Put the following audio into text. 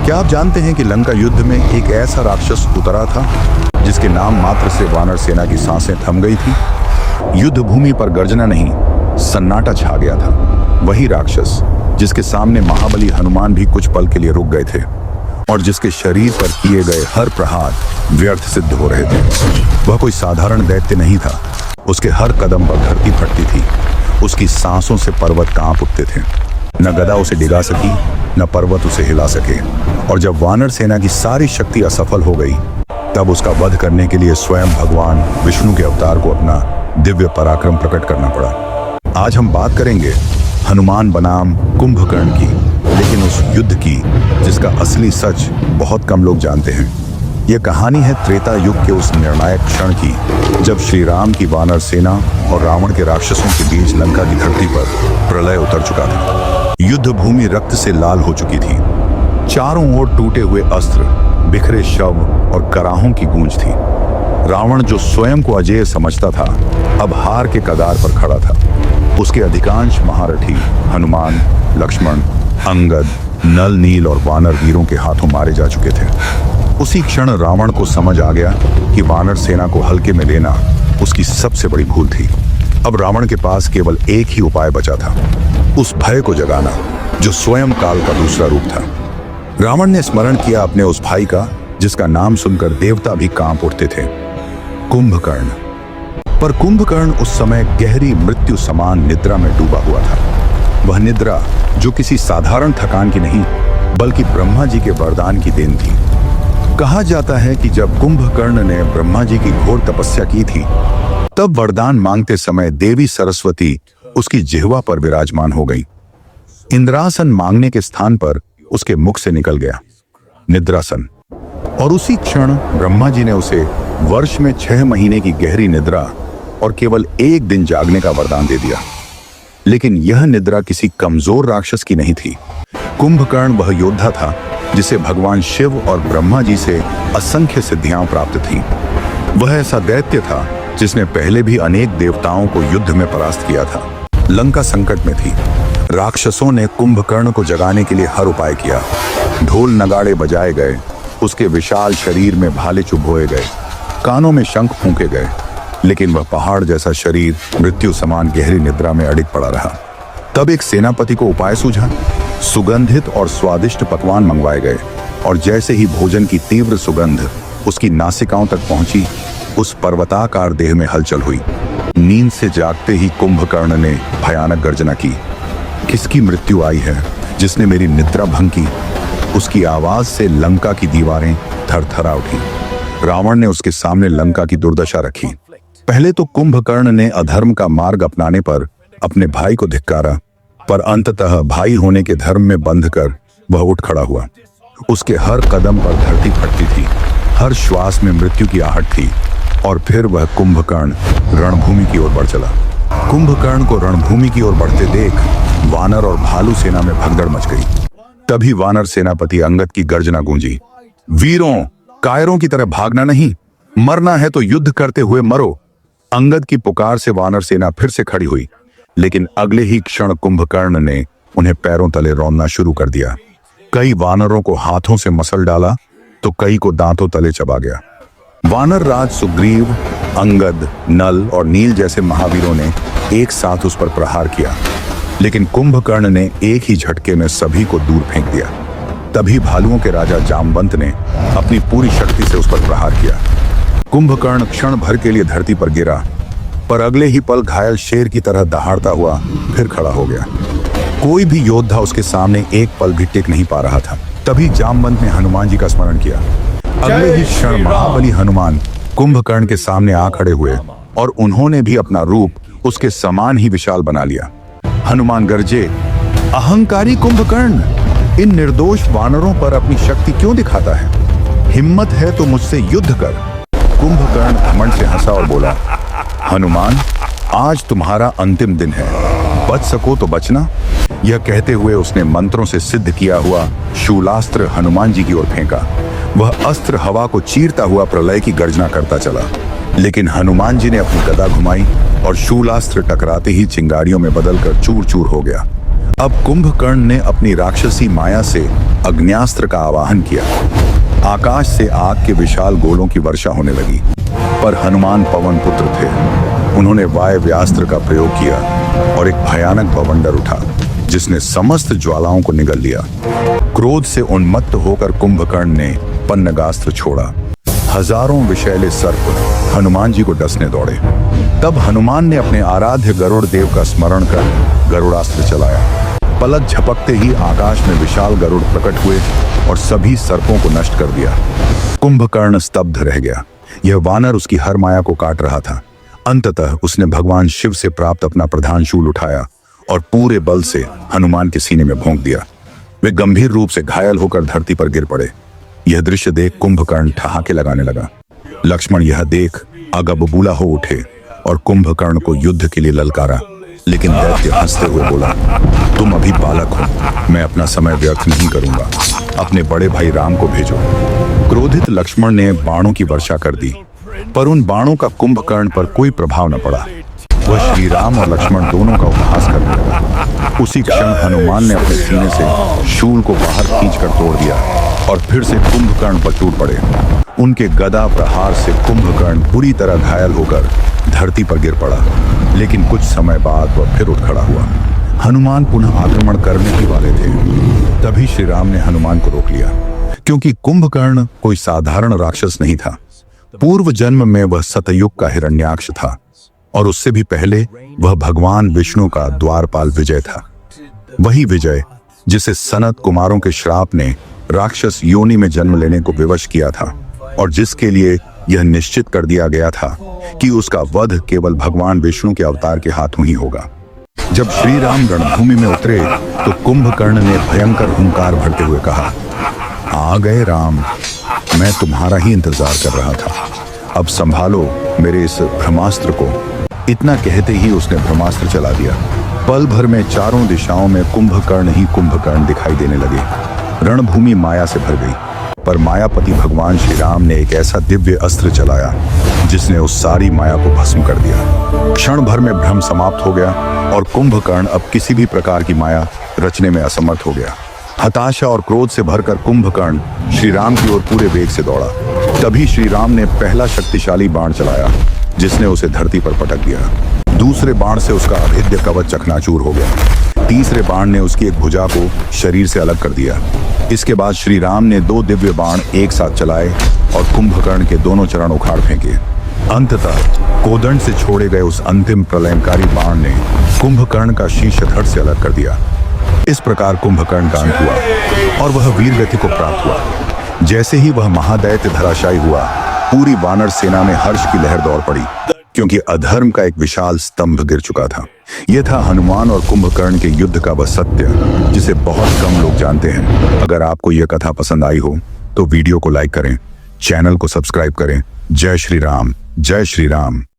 क्या आप जानते हैं कि लंका युद्ध में एक ऐसा राक्षस उतरा था जिसके नाम मात्र से वानर सेना की सांसें थम गई थी। युद्ध भूमि पर गर्जना नहीं, सन्नाटा छा गया था। वही राक्षस जिसके सामने महाबली हनुमान भी कुछ पल के लिए रुक गए थे और जिसके शरीर पर किए गए हर प्रहार व्यर्थ सिद्ध हो रहे थे। वह कोई साधारण दैत्य नहीं था। उसके हर कदम पर धरती फटती थी। उसकी सांसों से पर्वत कांप उठते थे। न गदा उसे डिगा सकी, न पर्वत उसे हिला सके। और जब वानर सेना की सारी शक्ति असफल हो गई, तब उसका वध करने के लिए स्वयं भगवान विष्णु के अवतार को अपना दिव्य पराक्रम प्रकट करना पड़ा। आज हम बात करेंगे हनुमान बनाम कुंभकर्ण की, लेकिन उस युद्ध की जिसका असली सच बहुत कम लोग जानते हैं। यह कहानी है त्रेता युग के उस निर्णायक क्षण की, जब श्री राम की वानर सेना और रावण के राक्षसों के बीच लंका की धरती पर प्रलय उतर चुका था। युद्ध भूमि रक्त से लाल हो चुकी थी। चारों ओर टूटे हुए अस्त्र, बिखरे शव और कराहों की गूंज थी। रावण, जो स्वयं को अजेय समझता था, अब हार के कगार पर खड़ा था। उसके अधिकांश महारथी हनुमान, लक्ष्मण, अंगद, नल, नील और वानर वीरों के हाथों मारे जा चुके थे। उसी क्षण रावण को समझ आ गया कि वानर सेना को हल्के में लेना उसकी सबसे बड़ी भूल थी। अब रावण के पास केवल एक ही उपाय बचा था, उस भय को जगाना जो स्वयं काल का दूसरा रूप था। रावण ने स्मरण किया अपने उस भाई का जिसका नाम सुनकर देवता भी कांप उठते थे, कुंभकर्ण। पर कुंभकर्ण उस समय गहरी मृत्यु समान निद्रा में डूबा हुआ था। वह निद्रा जो किसी साधारण थकान की नहीं, बल्कि ब्रह्मा जी के वरदान की देन थी। कहा जाता है कि जब कुंभकर्ण ने ब्रह्मा जी की घोर तपस्या की थी, तब वरदान मांगते समय देवी सरस्वती उसकी जिह्वा पर विराजमान हो गई। इंद्रासन मांगने के स्थान पर उसके मुख से निकल गया निद्रासन, और उसी क्षण ब्रह्मा जी ने उसे वर्ष में 6 महीने की गहरी निद्रा और केवल 1 दिन जागने का वरदान दे दिया। लेकिन यह निद्रा किसी कमजोर राक्षस की नहीं थी। कुंभकर्ण वह योद्धा था जिसे भगवान शिव और ब्रह्मा जी से असंख्य सिद्धियां प्राप्त थीं। वह ऐसा दैत्य था जिसने पहले भी अनेक देवताओं को युद्ध में परास्त किया था। लंका संकट में थी। राक्षसों ने कुंभकर्ण को जगाने के लिए हर उपाय किया। ढोल नगाड़े बजाए गए, उसके विशाल शरीर में भाले चुभोए गए, कानों में शंख फूंके गए, लेकिन वह पहाड़ जैसा शरीर मृत्यु समान गहरी निद्रा में अड़िग पड़ा रहा। तब एक सेनापति को उपाय सूझा। सुगंधित और स्वादिष्ट पकवान मंगवाए गए, और जैसे ही भोजन की तीव्र सुगंध उसकी नासिकाओं तक पहुंची, उस पर्वताकार देह में हलचल हुई। नींद से जागते ही कुंभकर्ण ने भयानक गर्जना की, किसकी मृत्यु आई है जिसने मेरी निद्रा भंग की? उसकी आवाज से लंका की दीवारें थरथरा उठी। रावण ने उसके सामने लंका की दुर्दशा रखी। पहले तो कुंभकर्ण ने अधर्म का मार्ग अपनाने पर अपने भाई को धिक्कारा, पर अंततः भाई होने के धर्म में बंधकर वह उठ खड़ा हुआ। उसके हर कदम पर धरती फटती थी, हर श्वास में मृत्यु की आहट थी। और फिर वह कुंभकर्ण रणभूमि की ओर बढ़ चला। कुंभकर्ण को रणभूमि की ओर बढ़ते देख वानर और भालू सेना में भगदड़ मच गई। तभी वानर सेनापति अंगद की गर्जना गूंजी, वीरों, कायरों की तरह भागना नहीं, मरना है तो युद्ध करते हुए मरो। अंगद की पुकार से वानर सेना फिर से खड़ी हुई, लेकिन अगले ही क्षण कुंभकर्ण ने उन्हें पैरों तले रौंदना शुरू कर दिया। कई वानरों को हाथों से मसल डाला तो कई को दांतों तले चबा गया। वानर राज सुग्रीव, अंगद, नल और नील जैसे महावीरों ने एक साथ उस पर प्रहार किया, लेकिन कुंभकर्ण ने एक ही झटके में सभी को दूर फेंक दिया। तभी भालुओं के राजा जामवंत ने अपनी पूरी शक्ति से उस पर प्रहार किया। कुंभकर्ण क्षण भर के लिए धरती पर गिरा, पर अगले ही पल घायल शेर की तरह दहाड़ता हुआ फिर खड़ा हो गया। कोई भी योद्धा उसके सामने एक पल भी टिक नहीं पा रहा था। तभी जामवंत ने हनुमान जी का स्मरण किया। अगले ही क्षण महाबली हनुमान कुंभकर्ण के सामने आ खड़े हुए और उन्होंने भी अपना रूप उसके समान ही विशाल बना लिया। हनुमान गरजे, अहंकारी कुंभकर्ण, इन निर्दोष वानरों पर अपनी शक्ति क्यों दिखाता है? हिम्मत है तो मुझसे युद्ध कर। कुंभकर्ण घमंड से हंसा और बोला, हनुमान, आज तुम्हारा अंतिम दिन है, बच सको तो बचना। यह कहते हुए उसने मंत्रों से सिद्ध किया हुआ शूलास्त्र हनुमान जी की ओर फेंका। वह अस्त्र हवा को चीरता हुआ प्रलय की गर्जना करता चला, लेकिन हनुमान जी ने अपनी गदा घुमाई और शूलास्त्र टकराते ही चिंगारियों में बदलकर चूर चूर हो गया। अब कुंभकर्ण ने अपनी राक्षसी माया से अग्न्यास्त्र का आवाहन किया। आकाश से आग के विशाल गोलों की वर्षा होने लगी, पर हनुमान पवन पुत्र थे। उन्होंने वायव्यास्त्र का प्रयोग किया और एक भयानक बवंडर उठा जिसने समस्त ज्वालाओं को निगल लिया। क्रोध से उन्मत्त होकर कुंभकर्ण ने पन्नगास्त्र छोड़ा। हजारों विषैले सर्प हनुमान जी को डसने दौड़े। तब हनुमान ने अपने आराध्य गरुड़ देव का स्मरण कर गरुड़ास्त्र चलाया। पलक झपकते ही आकाश में विशाल गरुड़ प्रकट हुए और सभी सर्पों को नष्ट कर दिया। कुंभकर्ण स्तब्ध रह गया। यह वानर उसकी हर माया को काट रहा था। अंततः उसने भगवान शिव से प्राप्त अपना प्रधान शूल उठाया और पूरे बल से हनुमान के सीने में भोंक दिया। वे गंभीर रूप से घायल होकर धरती पर गिर पड़े। यह दृश्य देख कुंभकर्ण ठहाके लगाने लगा। लक्ष्मण यह देख अगबबूला हो उठे और कुंभकर्ण को युद्ध के लिए ललकारा, लेकिन दैत्य हंसते हुए बोला, तुम अभी बालक हो, मैं अपना समय व्यर्थ नहीं करूंगा। अपने बड़े भाई राम को भेजो। क्रोधित लक्ष्मण ने बाणों की वर्षा कर दी, पर उन बाणों का कुंभकर्ण पर कोई प्रभाव न पड़ा। वह श्री राम और लक्ष्मण दोनों का उपहास करने लगा। उसी क्षण हनुमान ने अपने सीने से शूल को बाहर खींचकर तोड़ दिया और फिर से कुंभकर्ण पर टूट पड़े। उनके गदा प्रहार से कुंभकर्ण बुरी तरह घायल होकर धरती पर गिर पड़ा, लेकिन कुछ समय बाद वह फिर उठ खड़ा हुआ। हनुमान पुनः आक्रमण करने ही वाले थे। तभी श्री राम ने हनुमान को रोक लिया, क्योंकि कुंभकर्ण कोई साधारण राक्षस नहीं था। पूर्व जन्म में वह सतयुग का हिरण्याक्ष था और उससे भी पहले वह भगवान विष्णु का द्वारपाल विजय था। वही विजय जिसे सनत कुमारों के श्राप ने राक्षस योनि में जन्म लेने को विवश किया था और जिसके लिए यह निश्चित कर दिया गया था कि उसका वध केवल भगवान विष्णु के अवतार के हाथों ही होगा। जब श्री राम रणभूमि में उतरे तो कुंभकर्ण ने भयंकर हुंकार भरते हुए कहा, आ गए राम, मैं तुम्हारा ही इंतजार कर रहा था। अब संभालो मेरे इस ब्रह्मास्त्र को। इतना कहते ही उसने ब्रह्मास्त्र चला दिया। पल भर में चारों दिशाओं में कुंभकर्ण ही कुंभकर्ण दिखाई देने लगे। रणभूमि माया से भर गई, पर मायापति भगवान श्री राम ने एक ऐसा दिव्य अस्त्र चलाया जिसने उस सारी माया को भस्म कर दिया। क्षण भर में भ्रम समाप्त हो गया और कुंभकर्ण अब किसी भी प्रकार की माया रचने में असमर्थ हो गया। हताशा और क्रोध से भरकर कुंभकर्ण श्री राम की ओर पूरे वेग से दौड़ा। तभी श्री राम ने पहला शक्तिशाली बाण चलाया जिसने उसे धरती पर पटक दिया। दूसरे बाण से उसका अभेद्य कवच चकनाचूर हो गया। तीसरे बाण ने उसकी एक भुजा को शरीर से अलग कर दिया। इसके बाद श्री राम ने 2 दिव्य बाण एक साथ चलाए और कुंभकर्ण के दोनों चरण उखाड़ फेंके। अंततः कोदंड से छोड़े गए उस अंतिम प्रलयंकारी बाण ने कुंभकर्ण का शीश धड़ से अलग कर दिया। इस प्रकार कुंभकर्ण का अंत हुआ और वह वीर गति को प्राप्त हुआ। जैसे ही वह महादैत्य धराशायी हुआ, पूरी वानर सेना में हर्ष की लहर दौड़ पड़ी, क्योंकि अधर्म का एक विशाल स्तंभ गिर चुका था। यह था हनुमान और कुंभकर्ण के युद्ध का वह सत्य जिसे बहुत कम लोग जानते हैं। अगर आपको यह कथा पसंद आई हो तो वीडियो को लाइक करें, चैनल को सब्सक्राइब करें। जय श्री राम, जय श्री राम।